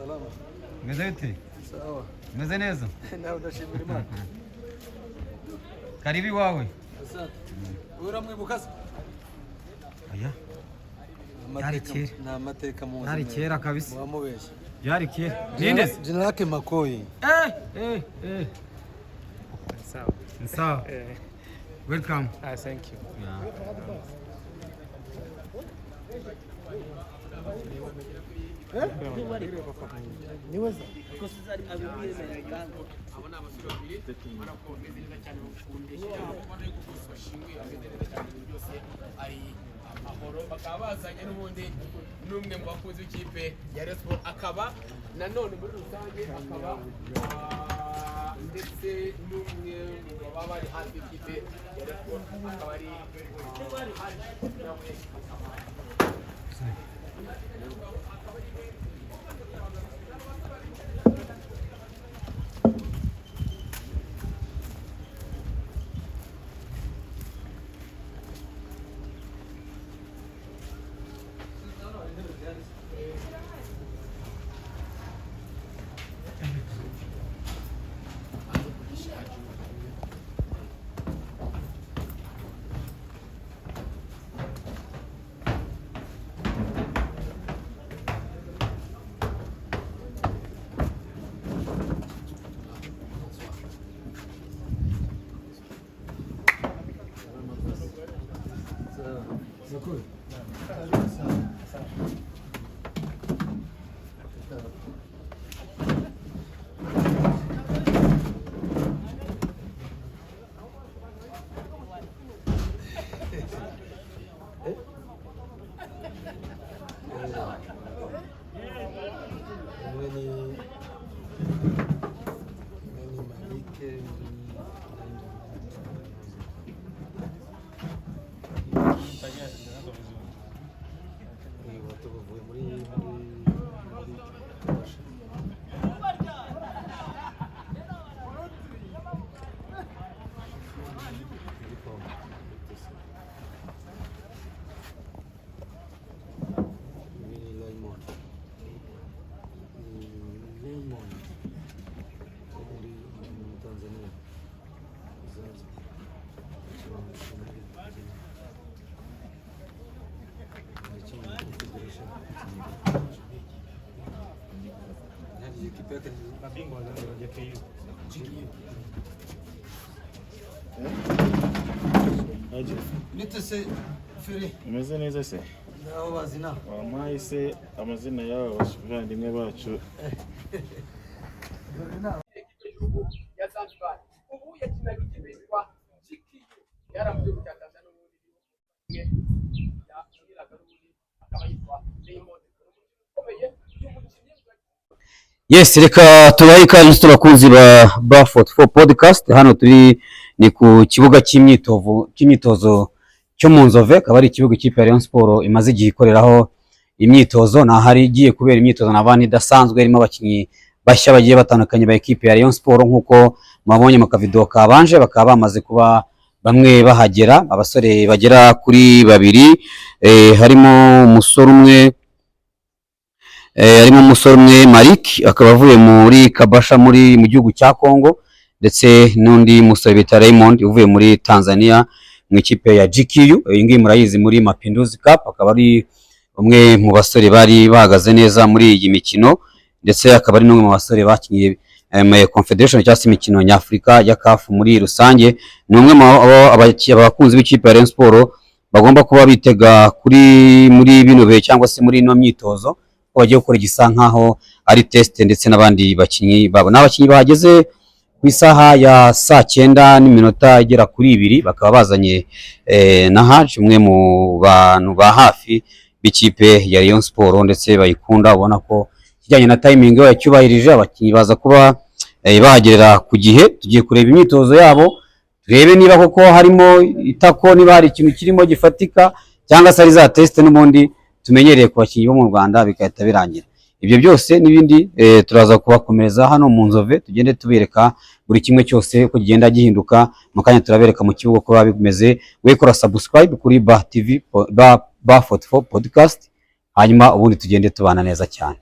Salama. Meze bite? Sawa. Meze neza? Nawe ndashimira Imana. Karibu iwawe. Asante. Uramwibuka se? Oya. Yari kera. Na mateka mu Yari kera kabisa. Wamubeshye. Yari kera. Ninde? Jina lake Makoyi. Sawa. Sawa. Welcome. Thank you. Niweza. Bakaba bazanye n'ubundi n'umwe mu bakunzi w'ikipe ya Rayon Sports akaba nanone muri rusange akaba ndetse n'umwe mu baba bari hafi y'ikipe ya Rayon Sports akaba ari Nitese Feri. Umeze neza se? Naho bazina. Wampaye se amazina y'aba bavandimwe bacu. ya Zanzibar ubu yakinaga ikipe yitwa GKU yaramuze gutangaza n'ubundi yakiraga n'ubundi akaba yitwa Raymond ukomeye Yes, reka tubahe ikaze turakunzi ba Bafot for podcast. Hano turi ni ku kibuga cy'imyitozo cyo mu Nzove, akaba ari ikibuga ikipe ya Rayon Sports imaze igihe ikoreraho imyitozo. Na hari igiye kubera imyitozo n'abandi idasanzwe, irimo abakinnyi bashya bagiye batandukanye ba ekipe ya Rayon Sports, nkuko mabonye mu kavido kabanje bakaba bamaze kuba bamwe bahagera, abasore bagera kuri babiri, harimo umusore umwe Malik akaba avuye muri Kabasha mu gihugu cya Kongo, ndetse n'undi musore bita Raymond uvuye muri Tanzania mu ikipe ya GKU. Iyi ngiyi murayizi muri Mapinduzi Cup, akaba ari umwe mu basore bari bahagaze neza muri iyi mikino, ndetse akaba ari n'umwe mu basore bakinye Confederation cyangwa se imikino nyafurika ya CAF muri rusange. Ni umwe mu abakunzi b'ikipe ya Rayon Sports bagomba kuba bitega muri bino bihe cyangwa se muri ino myitozo, ko bagiye gukora igisa nkaho ari test, ndetse n'abandi bakinyi babo. N'abakinyi bahageze ku isaha ya saa 9:2 igera kuri 2, bakaba bazanye na Haji, umwe mu bantu ba hafi b'ikipe ya Rayon Sports ndetse bayikunda, ubona ko kijyanye na timing yayo cyubahirije. Abakinyi baza kuba bahagerera ku gihe. Tugiye kureba imyitozo yabo, turebe niba koko harimo itako, niba hari ikintu kirimo gifatika, cyangwa se ari za test n'ubundi tumenyereye ku bakinyi bo mu Rwanda bikahita birangira. Ibyo byose n'ibindi turaza kubakomereza hano mu Nzove, tugende tubereka buri kimwe cyose uko kigenda gihinduka. Mu kanya turabereka mu kibuga ko bimeze. Wekora subscribe kuri Ba TV, Ba44 podcast, hanyuma ubundi tugende tubana neza cyane.